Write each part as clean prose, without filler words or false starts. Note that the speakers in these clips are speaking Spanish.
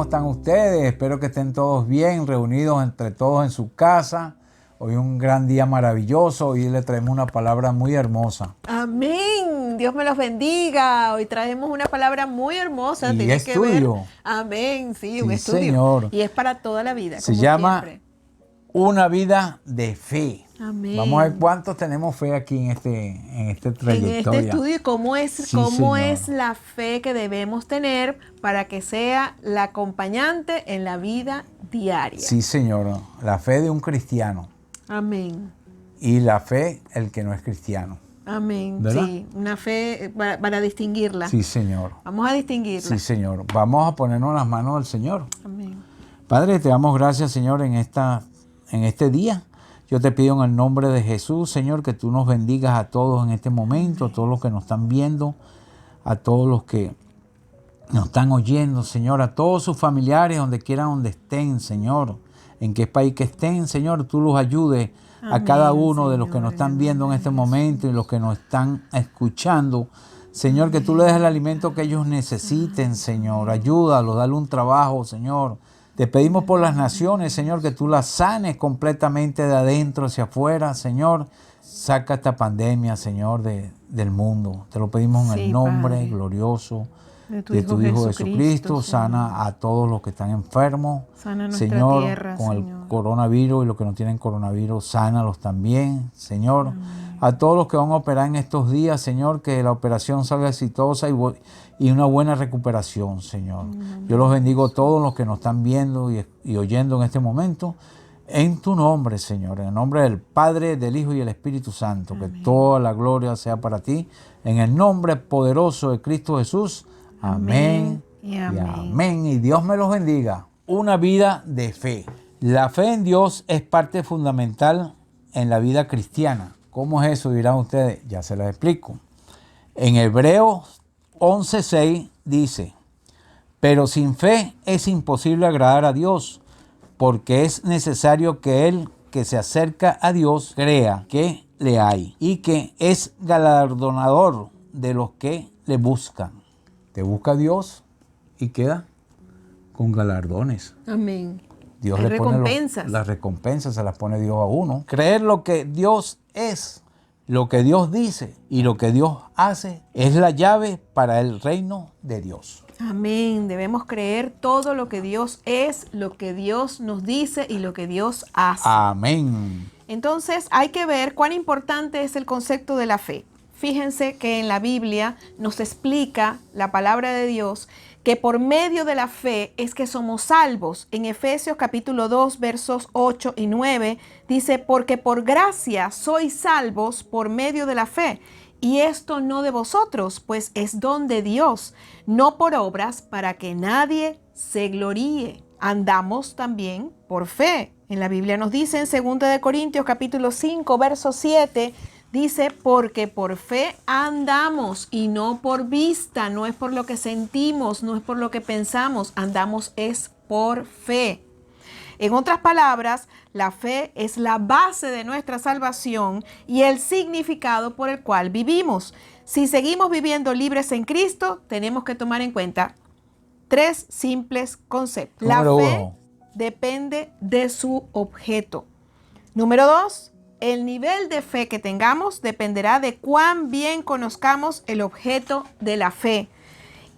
están ustedes? Espero que estén todos bien, reunidos entre todos en su casa. Hoy un gran día maravilloso. Hoy le traemos una palabra muy hermosa. Amén. Dios me los bendiga. Hoy traemos una palabra muy hermosa. Y Tiene estudio. que ver. Amén. Sí, un Sí, estudio. Señor. Y es para toda la vida. Se como llama siempre. Una vida de fe. Amén. Vamos a ver cuántos tenemos fe aquí en este trayectoria. En este estudio, ¿cómo Sí, es Señor. la fe que debemos tener para que sea la acompañante en la vida diaria? Sí, Señor. La fe de un cristiano Amén. y la fe el que no es cristiano. Amén. ¿Verdad? Sí, una fe para distinguirla. Sí, Señor. Vamos a distinguirla. Sí, Señor. Vamos a ponernos en las manos del Señor. Amén. Padre, te damos gracias, Señor, en este día. Yo te pido en el nombre de Jesús, Señor, que tú nos bendigas a todos en este momento, a todos los que nos están viendo, a todos los que nos están oyendo, Señor, a todos sus familiares, donde quieran, donde estén, Señor, en qué país que estén, Señor, tú los ayudes a cada uno de los que nos están viendo en este momento y los que nos están escuchando. Señor, que tú les des el alimento que ellos necesiten, Señor. Ayúdalos, dale un trabajo, Señor. Te pedimos por las naciones, Señor, que tú las sanes completamente de adentro hacia afuera, Señor. Saca esta pandemia, Señor, del mundo. Te lo pedimos en el nombre Padre, glorioso de de tu Hijo Jesucristo. Sana a todos los que están enfermos. Sana nuestra Señor, tierra, con Señor. el coronavirus y los que no tienen coronavirus, sánalos también, Señor. A todos los que van a operar en estos días, Señor, que la operación salga exitosa y una buena recuperación, Señor. Yo los bendigo a todos los que nos están viendo y oyendo en este momento. En tu nombre, Señor, en el nombre del Padre, del Hijo y del Espíritu Santo. Amén. Que toda la gloria sea para ti. En el nombre poderoso de Cristo Jesús. Amén. Y amén. Amén. Y Dios me los bendiga. Una vida de fe. La fe en Dios es parte fundamental en la vida cristiana. ¿Cómo es eso? Dirán ustedes. Ya se les explico. En Hebreos 11:6 dice: pero sin fe es imposible agradar a Dios, porque es necesario que el que se acerca a Dios crea que le hay y que es galardonador de los que le buscan. Te busca Dios y queda con galardones. Amén. Dios Hay le pone recompensas. las recompensas, se las pone Dios a uno. Creer lo que Dios es, lo que Dios dice y lo que Dios hace es la llave para el reino de Dios. Amén. Debemos creer todo lo que Dios es, lo que Dios nos dice y lo que Dios hace. Amén. Entonces hay que ver cuán importante es el concepto de la fe. Fíjense que en la Biblia nos explica la palabra de Dios que por medio de la fe es que somos salvos. En Efesios capítulo 2, versos 8 y 9 dice: porque por gracia sois salvos por medio de la fe. Y esto no de vosotros, pues es don de Dios, no por obras, para que nadie se gloríe. Andamos también por fe. En la Biblia nos dice en 2 Corintios capítulo 5, verso 7, dice: porque por fe andamos y no por vista, no es por lo que sentimos, no es por lo que pensamos, andamos es por fe. En otras palabras, la fe es la base de nuestra salvación y el significado por el cual vivimos. Si seguimos viviendo libres en Cristo, tenemos que tomar en cuenta 3 simples conceptos. La fe depende de su objeto. Número 2, el nivel de fe que tengamos dependerá de cuán bien conozcamos el objeto de la fe.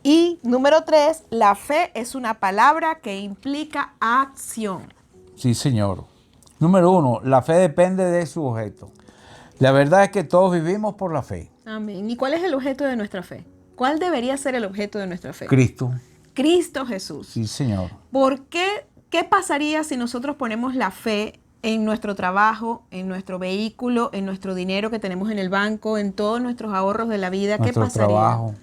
Y número 3, la fe es una palabra que implica acción. Sí, Señor. Número 1, la fe depende de su objeto. La verdad es que todos vivimos por la fe. Amén. ¿Y cuál es el objeto de nuestra fe? ¿Cuál debería ser el objeto de nuestra fe? Cristo. Cristo Jesús. Sí, Señor. ¿Por qué? ¿Qué pasaría si nosotros ponemos la fe en nuestro trabajo, en nuestro vehículo, en nuestro dinero que tenemos en el banco, en todos nuestros ahorros de la vida? ¿Qué pasaría? Trabajo.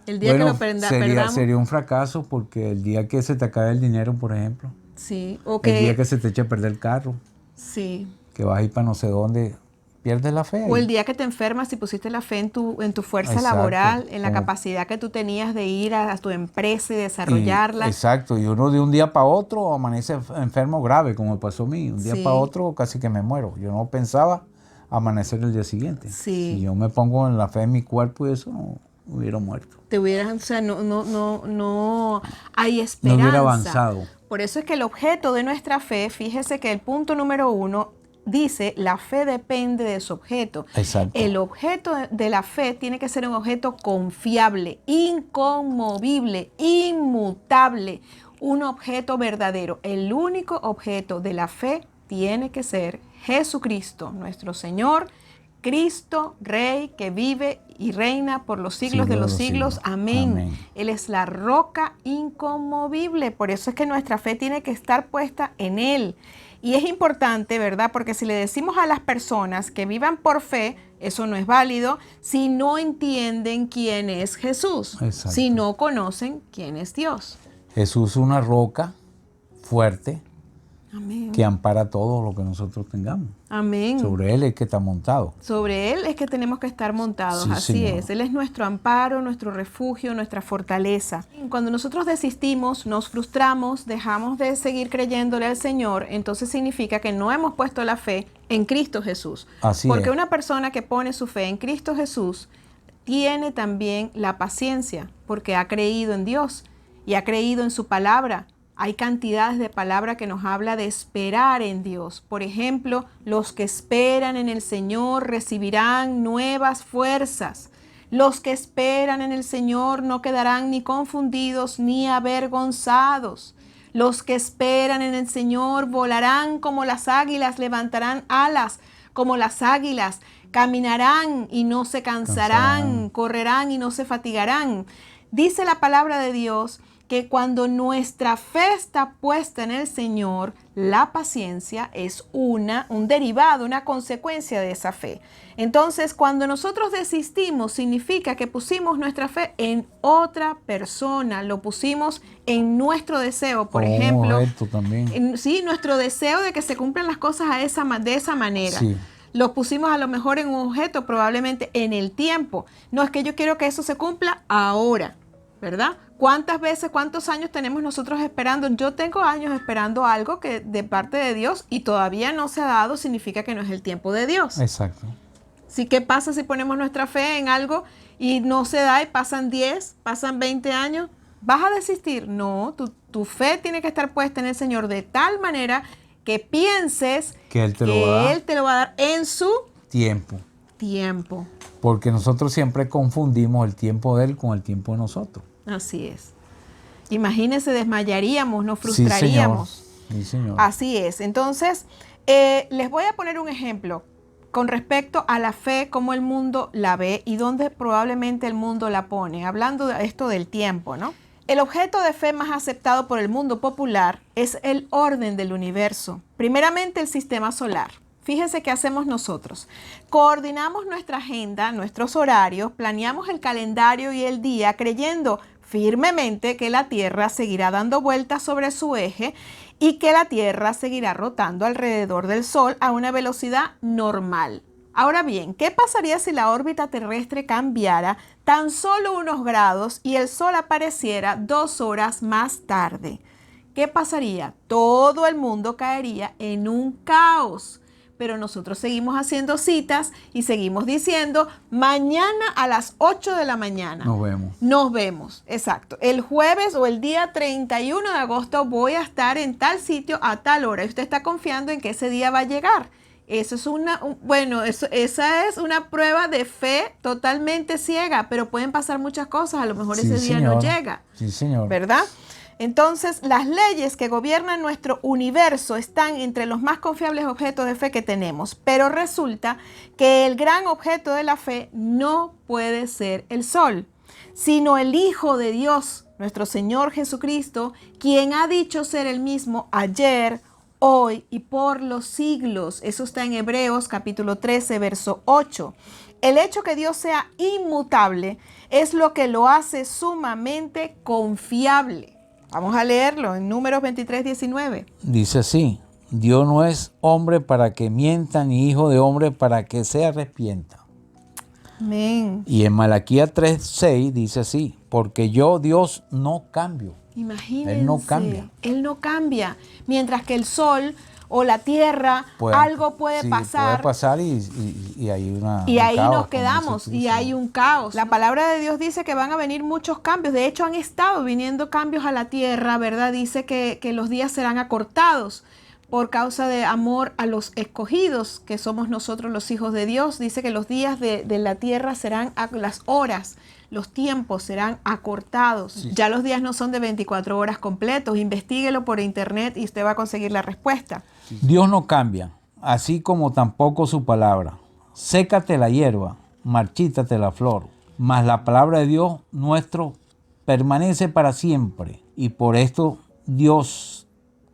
El día que lo perdamos. Sería un fracaso porque el día que se te acabe el dinero, por ejemplo. Sí. El día que se te eche a perder el carro. Sí. Que vas a ir para no sé dónde. Pierdes la fe ahí. O el día que te enfermas y pusiste la fe en tu fuerza Exacto. laboral, en la capacidad que tú tenías de ir a tu empresa y desarrollarla. Exacto. Y uno de un día para otro amanece enfermo grave, como me pasó a mí. Un día para otro casi que me muero. Yo no pensaba amanecer el día siguiente. Sí. Si yo me pongo en la fe en mi cuerpo y eso hubiera muerto. O sea, no hay No esperanza. hubiera avanzado. Por eso es que el objeto de nuestra fe, fíjese que el punto número 1 dice, la fe depende de su objeto. Exacto. El objeto de la fe tiene que ser un objeto confiable, inconmovible, inmutable, un objeto verdadero. El único objeto de la fe tiene que ser Jesucristo, nuestro Señor, Cristo, Rey, que vive y reina por los siglos de los siglos. Amén. Amén. Él es la roca inconmovible. Por eso es que nuestra fe tiene que estar puesta en Él. Y es importante, ¿verdad? Porque si le decimos a las personas que vivan por fe, eso no es válido si no entienden quién es Jesús. Exacto. Si no conocen quién es Dios. Jesús es una roca fuerte Amén. que ampara todo lo que nosotros tengamos. Amén. Sobre Él es que está montado. Sobre Él es que tenemos que estar montados, Sí, así señor. es. Él es nuestro amparo, nuestro refugio, nuestra fortaleza. Cuando nosotros desistimos, nos frustramos, dejamos de seguir creyéndole al Señor, entonces significa que no hemos puesto la fe en Cristo Jesús. Así Porque es. una persona que pone su fe en Cristo Jesús tiene también la paciencia, porque ha creído en Dios y ha creído en su palabra. Hay cantidades de palabra que nos habla de esperar en Dios. Por ejemplo, los que esperan en el Señor recibirán nuevas fuerzas. Los que esperan en el Señor no quedarán ni confundidos ni avergonzados. Los que esperan en el Señor volarán como las águilas, levantarán alas como las águilas, caminarán y no se cansarán, correrán y no se fatigarán. Dice la palabra de Dios que cuando nuestra fe está puesta en el Señor, la paciencia es un derivado, una consecuencia de esa fe. Entonces, cuando nosotros desistimos, significa que pusimos nuestra fe en otra persona, lo pusimos en nuestro deseo, por ejemplo. Esto también. Sí, nuestro deseo de que se cumplan las cosas de esa manera. Sí. Lo pusimos a lo mejor en un objeto, probablemente en el tiempo. No es que yo quiero que eso se cumpla ahora, ¿verdad? ¿Cuántas veces, cuántos años tenemos nosotros esperando? Yo tengo años esperando algo que de parte de Dios y todavía no se ha dado, significa que no es el tiempo de Dios. Exacto. ¿Sí? ¿Qué pasa si ponemos nuestra fe en algo y no se da y pasan 10, pasan 20 años? ¿Vas a desistir? No, tu fe tiene que estar puesta en el Señor de tal manera que pienses Que Él te lo va a dar en su tiempo. Porque nosotros siempre confundimos el tiempo de Él con el tiempo de nosotros. Así es. Imagínense, desmayaríamos, nos frustraríamos. Sí, señor. Así es. Entonces, les voy a poner un ejemplo con respecto a la fe, cómo el mundo la ve y dónde probablemente el mundo la pone. Hablando de esto del tiempo, ¿no? El objeto de fe más aceptado por el mundo popular es el orden del universo. Primeramente, el sistema solar. Fíjense qué hacemos nosotros. Coordinamos nuestra agenda, nuestros horarios, planeamos el calendario y el día creyendo firmemente que la Tierra seguirá dando vueltas sobre su eje y que la Tierra seguirá rotando alrededor del Sol a una velocidad normal. Ahora bien, ¿qué pasaría si la órbita terrestre cambiara tan solo unos grados y el Sol apareciera 2 horas más tarde? ¿Qué pasaría? Todo el mundo caería en un caos. Pero nosotros seguimos haciendo citas y seguimos diciendo, mañana a las 8 de la mañana. Nos vemos, exacto. El jueves o el día 31 de agosto voy a estar en tal sitio a tal hora. Y usted está confiando en que ese día va a llegar. Eso es esa es una prueba de fe totalmente ciega, pero pueden pasar muchas cosas. A lo mejor ese día no llega. Sí, señor. ¿Verdad? Entonces, las leyes que gobiernan nuestro universo están entre los más confiables objetos de fe que tenemos, pero resulta que el gran objeto de la fe no puede ser el sol, sino el Hijo de Dios, nuestro Señor Jesucristo, quien ha dicho ser el mismo ayer, hoy y por los siglos. Eso está en Hebreos capítulo 13, verso 8. El hecho que Dios sea inmutable es lo que lo hace sumamente confiable. Vamos a leerlo en Números 23, 19. Dice así, Dios no es hombre para que mienta, ni hijo de hombre para que se arrepienta. Amén. Y en Malaquías 3:6 dice así, porque yo, Dios, no cambio. Imagínense. Él no cambia. Él no cambia. Mientras que el sol o la tierra, algo puede sí, pasar. Puede pasar y hay y ahí caos, nos quedamos y hay un caos. La palabra de Dios dice que van a venir muchos cambios. De hecho, han estado viniendo cambios a la tierra, ¿verdad? Dice que los días serán acortados por causa de amor a los escogidos, que somos nosotros los hijos de Dios. Dice que los días de la tierra serán, las horas, los tiempos serán acortados. Sí. Ya los días no son de 24 horas completos. Investíguelo por internet y usted va a conseguir la respuesta. Dios no cambia, así como tampoco su palabra. Sécate la hierba, marchítate la flor, mas la palabra de Dios nuestro permanece para siempre. Y por esto Dios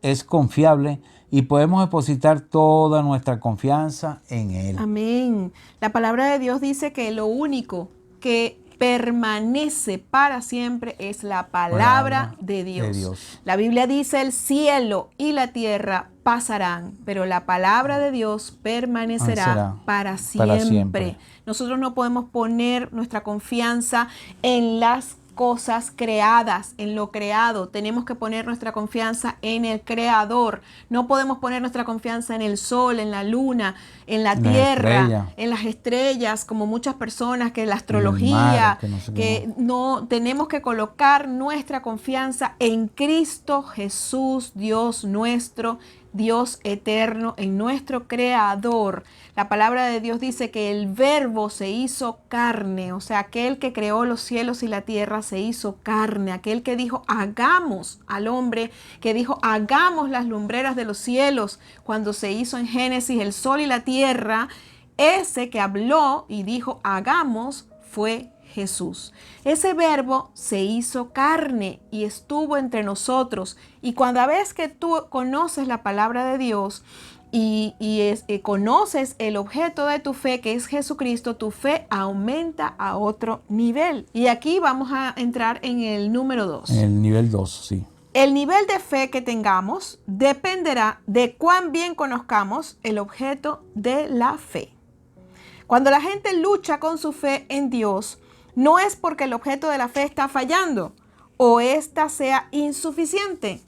es confiable y podemos depositar toda nuestra confianza en Él. Amén. La palabra de Dios dice que lo único que permanece para siempre es la palabra de Dios. La Biblia dice: el cielo y la tierra pasarán, pero la palabra de Dios permanecerá para siempre. Nosotros no podemos poner nuestra confianza en las cosas creadas, en lo creado. Tenemos que poner nuestra confianza en el Creador. No podemos poner nuestra confianza en el sol, en la luna, en la tierra, en las estrellas, como muchas personas, que la astrología, no tenemos que colocar nuestra confianza en Cristo Jesús, Dios nuestro, Dios eterno, en nuestro Creador. La palabra de Dios dice que el Verbo se hizo carne, o sea, aquel que creó los cielos y la tierra se hizo carne, aquel que dijo hagamos al hombre, que dijo hagamos las lumbreras de los cielos, cuando se hizo en Génesis el sol y la tierra, ese que habló y dijo hagamos fue Jesús. Ese Verbo se hizo carne y estuvo entre nosotros. Y cuando ves que tú conoces la palabra de Dios y conoces el objeto de tu fe, que es Jesucristo, tu fe aumenta a otro nivel. Y aquí vamos a entrar en el número 2. En el nivel 2, sí. El nivel de fe que tengamos dependerá de cuán bien conozcamos el objeto de la fe. Cuando la gente lucha con su fe en Dios, no es porque el objeto de la fe está fallando o ésta sea insuficiente.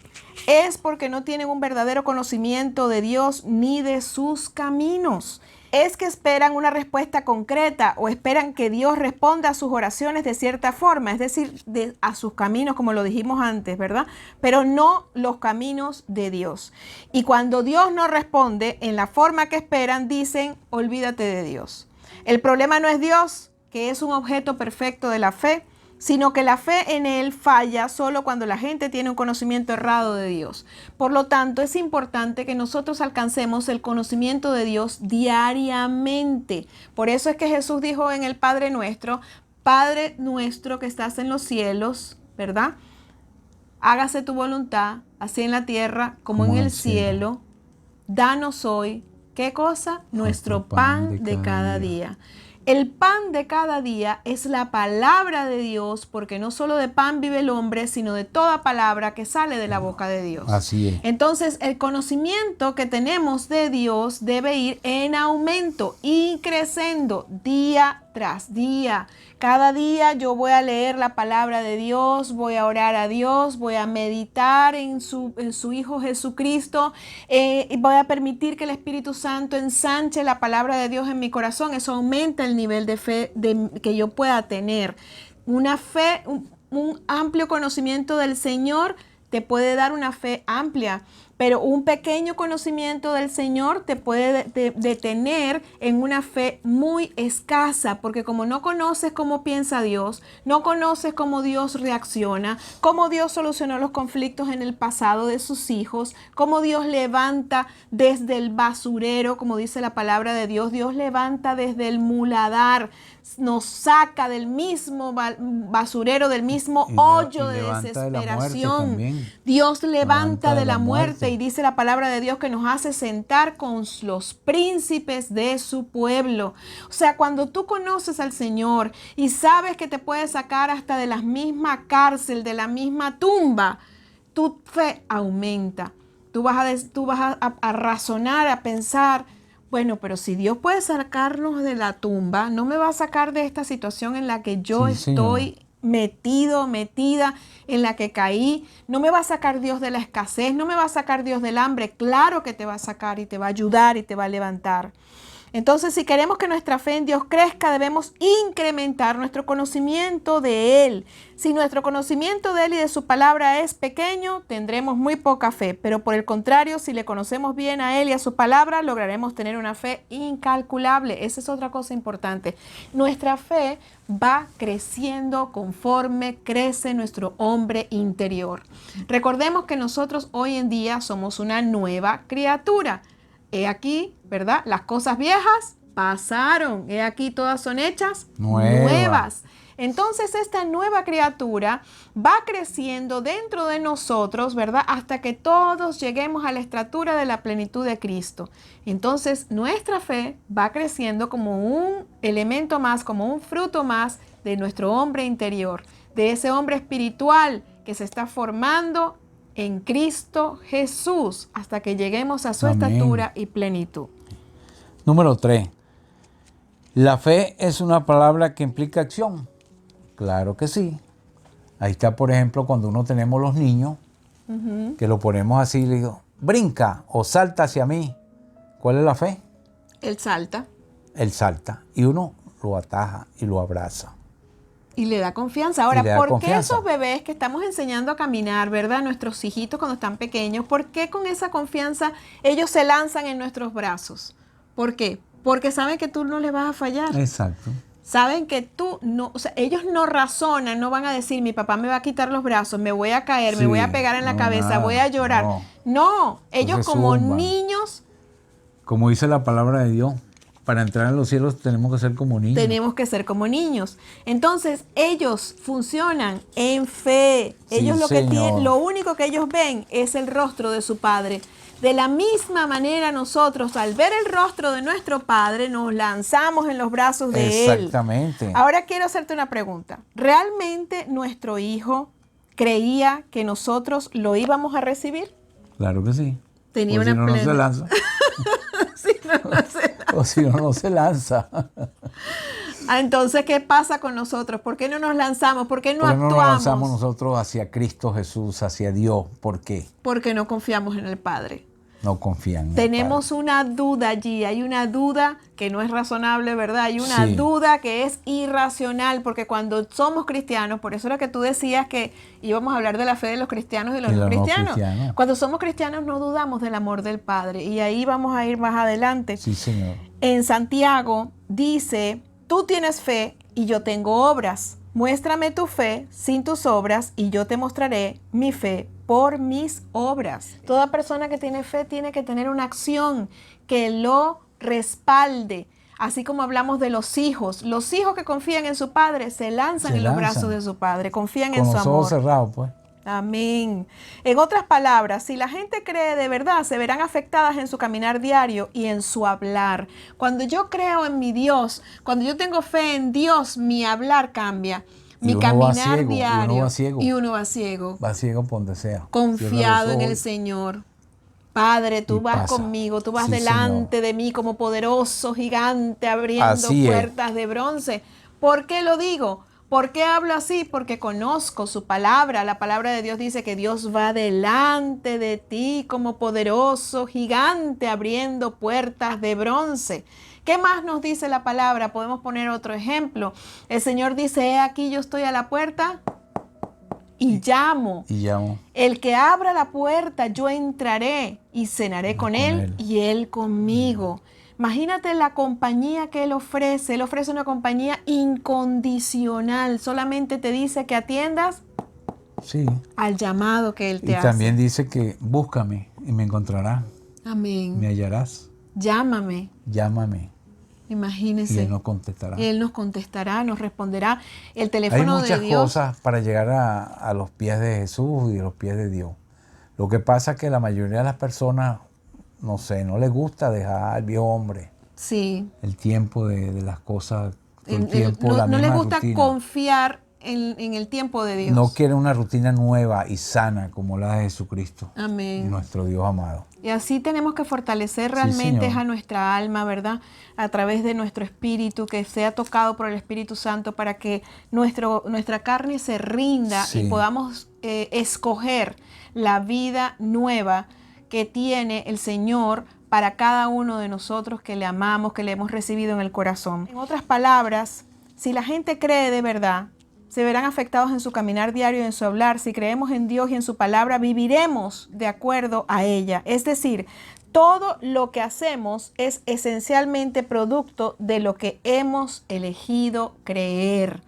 Es porque no tienen un verdadero conocimiento de Dios ni de sus caminos. Es que esperan una respuesta concreta o esperan que Dios responda a sus oraciones de cierta forma, es decir, a sus caminos, como lo dijimos antes, ¿verdad? Pero no los caminos de Dios. Y cuando Dios no responde en la forma que esperan, dicen, olvídate de Dios. El problema no es Dios, que es un objeto perfecto de la fe, sino que la fe en Él falla solo cuando la gente tiene un conocimiento errado de Dios. Por lo tanto, es importante que nosotros alcancemos el conocimiento de Dios diariamente. Por eso es que Jesús dijo en el Padre Nuestro que estás en los cielos, ¿verdad? Hágase tu voluntad, así en la tierra como en el cielo. Danos hoy, ¿qué cosa? Nuestro pan de cada día. El pan de cada día es la palabra de Dios, porque no solo de pan vive el hombre, sino de toda palabra que sale de la boca de Dios. Así es. Entonces, el conocimiento que tenemos de Dios debe ir en aumento y creciendo día tras día. Cada día yo voy a leer la palabra de Dios, voy a orar a Dios, voy a meditar en su Hijo Jesucristo, y voy a permitir que el Espíritu Santo ensanche la palabra de Dios en mi corazón. Eso aumenta el nivel de fe que yo pueda tener. Una fe, un amplio conocimiento del Señor te puede dar una fe amplia, pero un pequeño conocimiento del Señor te puede detener en una fe muy escasa, porque como no conoces cómo piensa Dios, no conoces cómo Dios reacciona, cómo Dios solucionó los conflictos en el pasado de sus hijos, cómo Dios levanta desde el basurero, como dice la palabra de Dios, Dios levanta desde el muladar, nos saca del mismo basurero, del mismo hoyo de desesperación. Dios levanta de la muerte y dice la palabra de Dios que nos hace sentar con los príncipes de su pueblo. O sea, cuando tú conoces al Señor y sabes que te puede sacar hasta de la misma cárcel, de la misma tumba, tu fe aumenta. Tú vas a razonar, a pensar, bueno, pero si Dios puede sacarnos de la tumba, no me va a sacar de esta situación en la que yo estoy metida, en la que caí. No me va a sacar Dios de la escasez, no me va a sacar Dios del hambre. Claro que te va a sacar y te va a ayudar y te va a levantar. Entonces, si queremos que nuestra fe en Dios crezca, debemos incrementar nuestro conocimiento de Él. Si nuestro conocimiento de Él y de su palabra es pequeño, tendremos muy poca fe. Pero por el contrario, si le conocemos bien a Él y a su palabra, lograremos tener una fe incalculable. Esa es otra cosa importante. Nuestra fe va creciendo conforme crece nuestro hombre interior. Recordemos que nosotros hoy en día somos una nueva criatura. He aquí, ¿verdad? Las cosas viejas pasaron. He aquí, todas son hechas nuevas. Entonces, esta nueva criatura va creciendo dentro de nosotros, ¿verdad? Hasta que todos lleguemos a la estatura de la plenitud de Cristo. Entonces, nuestra fe va creciendo como un elemento más, como un fruto más de nuestro hombre interior, de ese hombre espiritual que se está formando en Cristo Jesús hasta que lleguemos a su estatura y plenitud. Número 3. ¿La fe es una palabra que implica acción? Claro que sí. Ahí está, por ejemplo, cuando uno tenemos los niños, que lo ponemos así y le digo, brinca o salta hacia mí. ¿Cuál es la fe? Él salta. Él salta y uno lo ataja y lo abraza. Y le da confianza. Ahora, ¿por qué esos bebés que estamos enseñando a caminar, ¿verdad? Nuestros hijitos cuando están pequeños, ¿por qué con esa confianza ellos se lanzan en nuestros brazos? ¿Por qué? Porque saben que tú no les vas a fallar. Exacto. Saben que tú no, o sea, ellos no razonan, no van a decir, mi papá me va a quitar los brazos, me voy a caer, me voy a pegar en la cabeza, voy a llorar. No, ellos como niños. Como dice la palabra de Dios, para entrar en los cielos tenemos que ser como niños. Tenemos que ser como niños. Entonces, ellos funcionan en fe. Ellos lo único que ellos ven es el rostro de su Padre. De la misma manera nosotros, al ver el rostro de nuestro Padre, nos lanzamos en los brazos de Él. Exactamente. Ahora quiero hacerte una pregunta. ¿Realmente nuestro hijo creía que nosotros lo íbamos a recibir? Claro que sí. Tenía una no se lanza. O si no, no se lanza. Entonces, ¿qué pasa con nosotros? ¿Por qué no nos lanzamos? ¿Por qué no actuamos? No nos lanzamos nosotros hacia Cristo Jesús, hacia Dios. ¿Por qué? Porque no confiamos en el Padre. No confían en el Tenemos una duda allí. Hay una duda que no es razonable, ¿verdad? Hay una duda que es irracional, porque cuando somos cristianos, por eso era que tú decías que íbamos a hablar de la fe de los cristianos y de los no cristianos. Cuando somos cristianos no dudamos del amor del Padre. Y ahí vamos a ir más adelante. Sí, Señor. En Santiago dice, tú tienes fe y yo tengo obras. Muéstrame tu fe sin tus obras y yo te mostraré mi fe por mis obras. Toda persona que tiene fe tiene que tener una acción que lo respalde. Así como hablamos de los hijos que confían en su padre se lanzan en los brazos de su padre, confían en su amor. Con los ojos cerrados, pues. Amén. En otras palabras, si la gente cree de verdad, se verán afectadas en su caminar diario y en su hablar. Cuando yo creo en mi Dios, cuando yo tengo fe en Dios, mi hablar cambia. Mi caminar diario. Y uno va ciego. Va ciego por donde sea. Confiado en el Señor. Padre, tú vas conmigo, tú vas delante de mí como poderoso gigante abriendo puertas de bronce. ¿Por qué lo digo? ¿Por qué hablo así? Porque conozco su palabra. La palabra de Dios dice que Dios va delante de ti como poderoso gigante abriendo puertas de bronce. ¿Qué más nos dice la palabra? Podemos poner otro ejemplo. El Señor dice, he aquí yo estoy a la puerta y llamo. El que abra la puerta, yo entraré y cenaré con él y él conmigo. Imagínate la compañía que Él ofrece. Él ofrece una compañía incondicional. Solamente te dice que atiendas al llamado que Él te hace. Y también dice que búscame y me encontrarás. Amén. Me hallarás. Llámame. Imagínese. Y Él nos contestará. Él nos contestará, nos responderá. El teléfono de Dios. Hay muchas cosas para llegar a los pies de Jesús y a los pies de Dios. Lo que pasa es que la mayoría de las personas, no sé, no les gusta dejar al viejo hombre. Sí. El tiempo de las cosas. No les gusta confiar en el tiempo de Dios. No quieren una rutina nueva y sana como la de Jesucristo. Amén. Nuestro Dios amado. Y así tenemos que fortalecer realmente Señor. a nuestra alma, ¿verdad? A través de nuestro espíritu, que sea tocado por el Espíritu Santo para que nuestra carne se rinda y Sí. podamos escoger la vida nueva que tiene el Señor para cada uno de nosotros que le amamos, que le hemos recibido en el corazón. En otras palabras, si la gente cree de verdad, se verán afectados en su caminar diario y en su hablar. Si creemos en Dios y en su palabra, viviremos de acuerdo a ella. Es decir, todo lo que hacemos es esencialmente producto de lo que hemos elegido creer.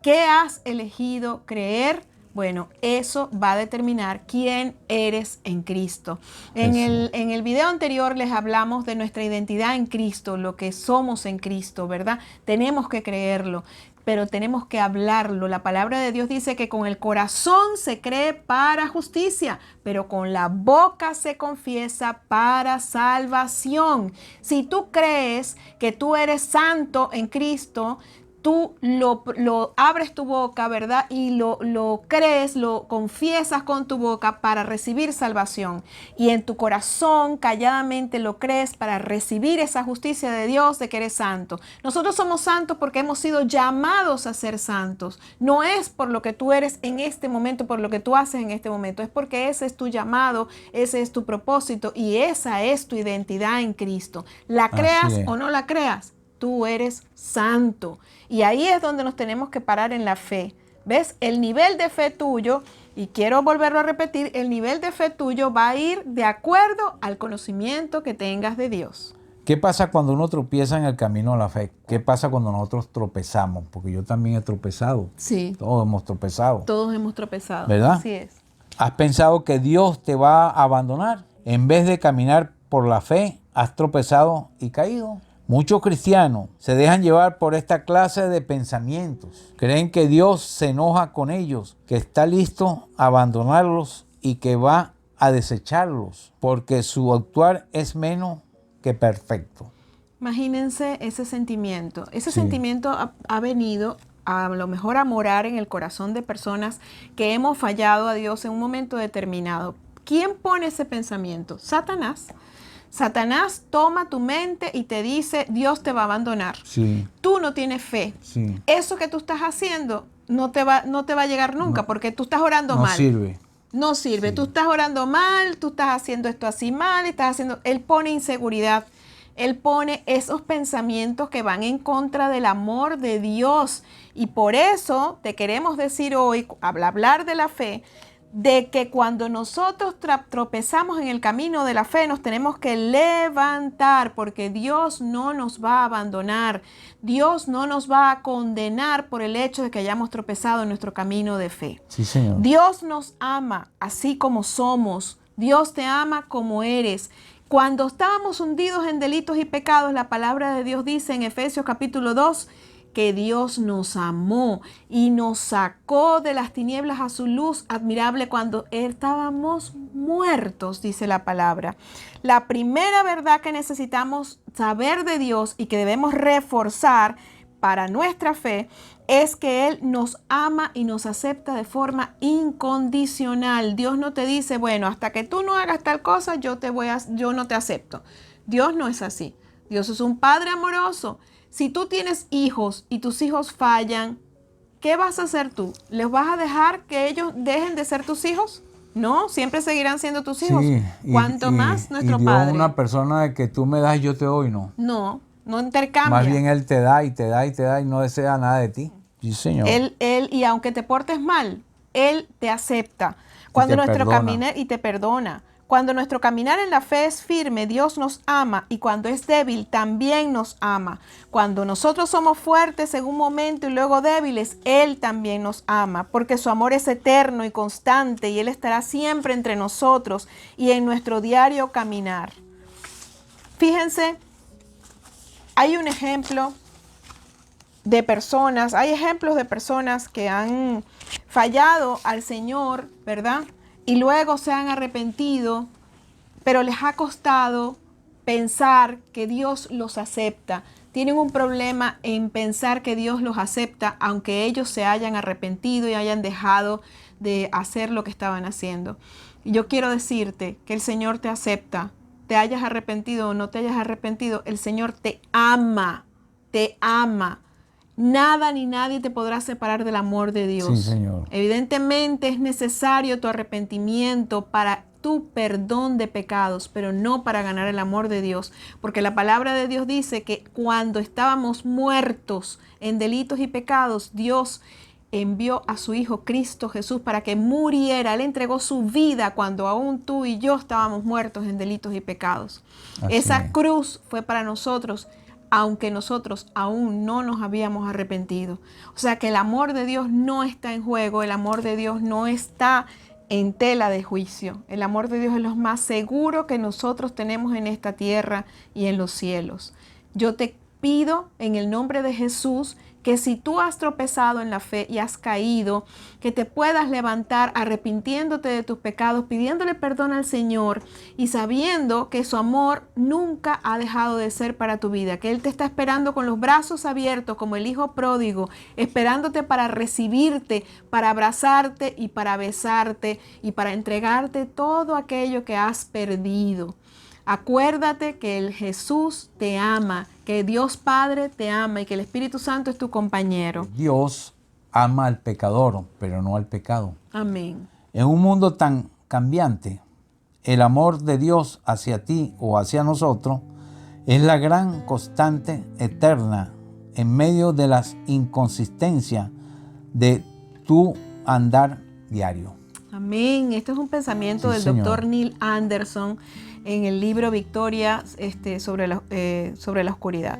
¿Qué has elegido creer? Bueno, eso va a determinar quién eres en Cristo. En el video anterior les hablamos de nuestra identidad en Cristo, lo que somos en Cristo, ¿verdad? Tenemos que creerlo, pero tenemos que hablarlo. La palabra de Dios dice que con el corazón se cree para justicia, pero con la boca se confiesa para salvación. Si tú crees que tú eres santo en Cristo, tú lo abres tu boca, ¿verdad? Y lo crees, lo confiesas con tu boca para recibir salvación. Y en tu corazón calladamente lo crees para recibir esa justicia de Dios de que eres santo. Nosotros somos santos porque hemos sido llamados a ser santos. No es por lo que tú eres en este momento, por lo que tú haces en este momento. Es porque ese es tu llamado, ese es tu propósito y esa es tu identidad en Cristo. La creas o no la creas, tú eres santo. Y ahí es donde nos tenemos que parar en la fe. ¿Ves? El nivel de fe tuyo, y quiero volverlo a repetir, el nivel de fe tuyo va a ir de acuerdo al conocimiento que tengas de Dios. ¿Qué pasa cuando uno tropieza en el camino de la fe? ¿Qué pasa cuando nosotros tropezamos? Porque yo también he tropezado. Sí. Todos hemos tropezado. Todos hemos tropezado. ¿Verdad? Así es. ¿Has pensado que Dios te va a abandonar? En vez de caminar por la fe, has tropezado y caído. Muchos cristianos se dejan llevar por esta clase de pensamientos. Creen que Dios se enoja con ellos, que está listo a abandonarlos y que va a desecharlos, porque su actuar es menos que perfecto. Imagínense ese sentimiento. Ese sentimiento ha venido a lo mejor a morar en el corazón de personas que hemos fallado a Dios en un momento determinado. ¿Quién pone ese pensamiento? Satanás. Satanás toma tu mente y te dice, Dios te va a abandonar. Sí. Tú no tienes fe. Sí. Eso que tú estás haciendo no te va a llegar nunca porque tú estás orando mal. No sirve. No sirve. Sí. Tú estás orando mal, tú estás haciendo esto así mal, Él pone inseguridad. Él pone esos pensamientos que van en contra del amor de Dios. Y por eso te queremos decir hoy, al hablar de la fe, de que cuando nosotros tropezamos en el camino de la fe nos tenemos que levantar porque Dios no nos va a abandonar. Dios no nos va a condenar por el hecho de que hayamos tropezado en nuestro camino de fe. Sí, Señor. Dios nos ama así como somos. Dios te ama como eres. Cuando estábamos hundidos en delitos y pecados, la palabra de Dios dice en Efesios capítulo 2, que Dios nos amó y nos sacó de las tinieblas a su luz admirable cuando estábamos muertos, dice la palabra. La primera verdad que necesitamos saber de Dios y que debemos reforzar para nuestra fe es que Él nos ama y nos acepta de forma incondicional. Dios no te dice, bueno, hasta que tú no hagas tal cosa, yo no te acepto. Dios no es así. Dios es un Padre amoroso. Si tú tienes hijos y tus hijos fallan, ¿qué vas a hacer tú? ¿Les vas a dejar que ellos dejen de ser tus hijos? No, siempre seguirán siendo tus hijos. Sí, Cuanto más nuestro Dios Padre. Es una persona de que tú me das y yo te doy, ¿no? No intercambia. Más bien Él te da y te da y te da y no desea nada de ti. Sí, Señor. Él, y aunque te portes mal, Él te acepta. Cuando nuestro caminar y te perdona. Cuando nuestro caminar en la fe es firme, Dios nos ama y cuando es débil también nos ama. Cuando nosotros somos fuertes en un momento y luego débiles, Él también nos ama, porque su amor es eterno y constante y Él estará siempre entre nosotros y en nuestro diario caminar. Fíjense, hay un ejemplo de personas, hay ejemplos de personas que han fallado al Señor, ¿verdad? Y luego se han arrepentido, pero les ha costado pensar que Dios los acepta. Tienen un problema en pensar que Dios los acepta, aunque ellos se hayan arrepentido y hayan dejado de hacer lo que estaban haciendo. Y yo quiero decirte que el Señor te acepta, te hayas arrepentido o no te hayas arrepentido, el Señor te ama, te ama. Nada ni nadie te podrá separar del amor de Dios. Sí, Señor. Evidentemente es necesario tu arrepentimiento para tu perdón de pecados, pero no para ganar el amor de Dios, porque la palabra de Dios dice que cuando estábamos muertos en delitos y pecados, Dios envió a su Hijo Cristo Jesús para que muriera. Él entregó su vida cuando aún tú y yo estábamos muertos en delitos y pecados. Así Esa es. cruz fue para nosotros, aunque nosotros aún no nos habíamos arrepentido. O sea que el amor de Dios no está en juego, el amor de Dios no está en tela de juicio. El amor de Dios es lo más seguro que nosotros tenemos en esta tierra y en los cielos. Yo te pido en el nombre de Jesús que si tú has tropezado en la fe y has caído, que te puedas levantar arrepintiéndote de tus pecados, pidiéndole perdón al Señor y sabiendo que su amor nunca ha dejado de ser para tu vida, que Él te está esperando con los brazos abiertos como el hijo pródigo, esperándote para recibirte, para abrazarte y para besarte y para entregarte todo aquello que has perdido. Acuérdate que el Jesús te ama, que Dios Padre te ama y que el Espíritu Santo es tu compañero. Dios ama al pecador, pero no al pecado. Amén. En un mundo tan cambiante, el amor de Dios hacia ti o hacia nosotros es la gran constante eterna en medio de las inconsistencias de tu andar diario. Amén. Este es un pensamiento Sí, del Señor. doctor Neil Anderson en el libro Victoria sobre la oscuridad.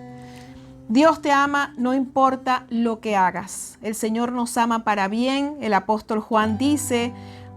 Dios te ama, no importa lo que hagas. El Señor nos ama para bien. El apóstol Juan dice,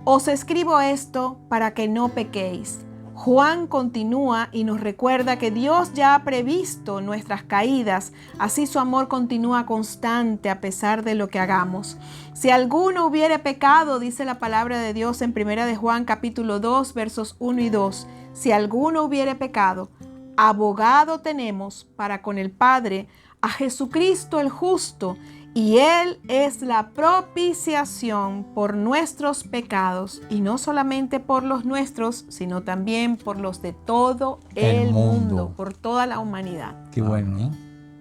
os escribo esto para que no pequéis. Juan continúa y nos recuerda que Dios ya ha previsto nuestras caídas, así su amor continúa constante a pesar de lo que hagamos. Si alguno hubiere pecado, dice la palabra de Dios en 1 de Juan capítulo 2 versos 1 y 2, si alguno hubiere pecado, abogado tenemos para con el Padre a Jesucristo el justo, y Él es la propiciación por nuestros pecados, y no solamente por los nuestros, sino también por los de todo el mundo, por toda la humanidad. Qué bueno, ¿eh?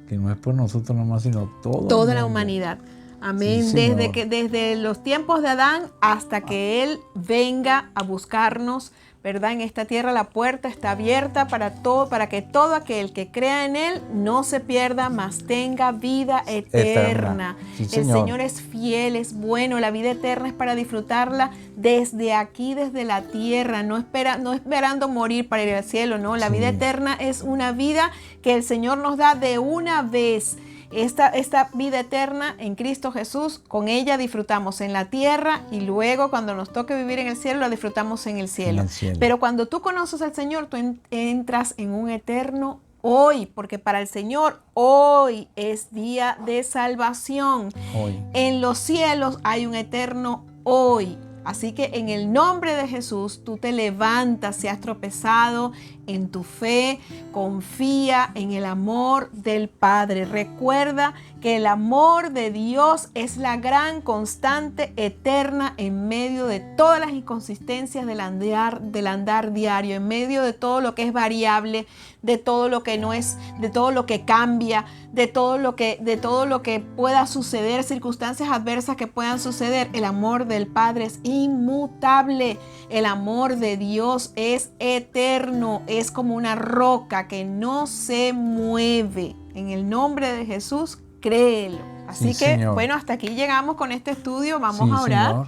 Que no es por nosotros nomás, sino Toda la el mundo. humanidad. Amén. Sí, Señor. Desde los tiempos de Adán hasta que Él venga a buscarnos, ¿verdad? En esta tierra la puerta está abierta para que todo aquel que crea en Él no se pierda, mas tenga vida eterna. Sí, El Señor. Señor es fiel, es bueno. La vida eterna es para disfrutarla desde aquí, desde la tierra, no esperando morir para ir al cielo, no. La Sí. vida eterna es una vida que el Señor nos da de una vez. Esta vida eterna en Cristo Jesús, con ella disfrutamos en la tierra y luego cuando nos toque vivir en el cielo, la disfrutamos en el cielo. En el cielo. Pero cuando tú conoces al Señor, tú entras en un eterno hoy, porque para el Señor hoy es día de salvación. Hoy. En los cielos hay un eterno hoy. Así que en el nombre de Jesús tú te levantas si has tropezado en tu fe, confía en el amor del Padre. Recuerda que el amor de Dios es la gran constante eterna en medio de todas las inconsistencias del andar diario, en medio de todo lo que es variable, de todo lo que no es, de todo lo que cambia, de todo lo que pueda suceder, circunstancias adversas que puedan suceder. El amor del Padre es inmutable. El amor de Dios es eterno, es como una roca que no se mueve. En el nombre de Jesús, créelo. Así Sí, que, Señor. bueno, hasta aquí llegamos con este estudio. Vamos Sí, a orar Señor.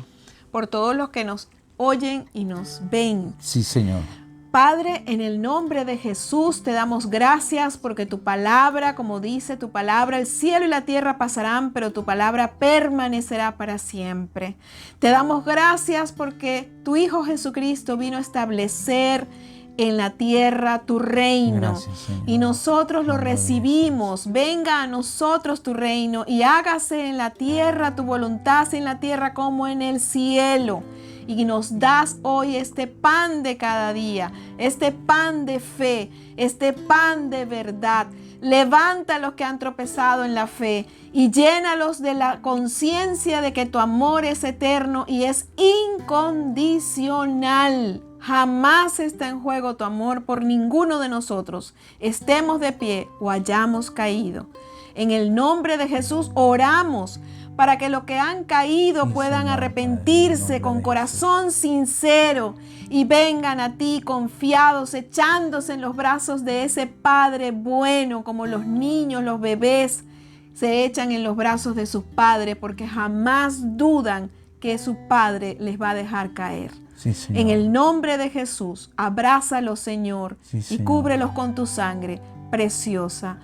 por todos los que nos oyen y nos ven. Sí, Señor. Padre, en el nombre de Jesús te damos gracias porque tu palabra, como dice tu palabra, el cielo y la tierra pasarán, pero tu palabra permanecerá para siempre. Te damos gracias porque tu Hijo Jesucristo vino a establecer en la tierra tu reino. Gracias, Señor. Y nosotros lo Nombre de recibimos. Venga a nosotros tu reino y hágase en la tierra tu voluntad, así en la tierra como en el cielo. y nos das hoy este pan de cada día, este pan de fe, este pan de verdad. Levanta a los que han tropezado en la fe y llénalos de la conciencia de que tu amor es eterno y es incondicional. Jamás está en juego tu amor por ninguno de nosotros, estemos de pie o hayamos caído. En el nombre de Jesús oramos para que los que han caído puedan arrepentirse con corazón sincero y vengan a ti confiados, echándose en los brazos de ese Padre bueno, como los niños, los bebés se echan en los brazos de sus padres porque jamás dudan que su Padre les va a dejar caer. Sí, Señor. En el nombre de Jesús, abrázalos, Señor, Sí, y Señor. cúbrelos con tu sangre preciosa.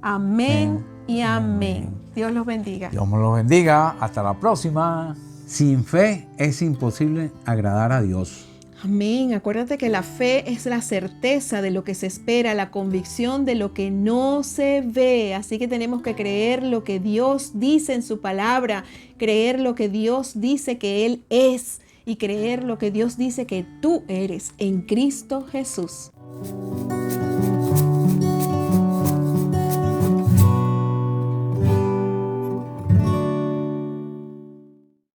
Amén y amén. Dios los bendiga. Dios me los bendiga. Hasta la próxima. Sin fe es imposible agradar a Dios. Amén. Acuérdate que la fe es la certeza de lo que se espera, la convicción de lo que no se ve. Así que tenemos que creer lo que Dios dice en su palabra, creer lo que Dios dice que Él es y creer lo que Dios dice que tú eres en Cristo Jesús.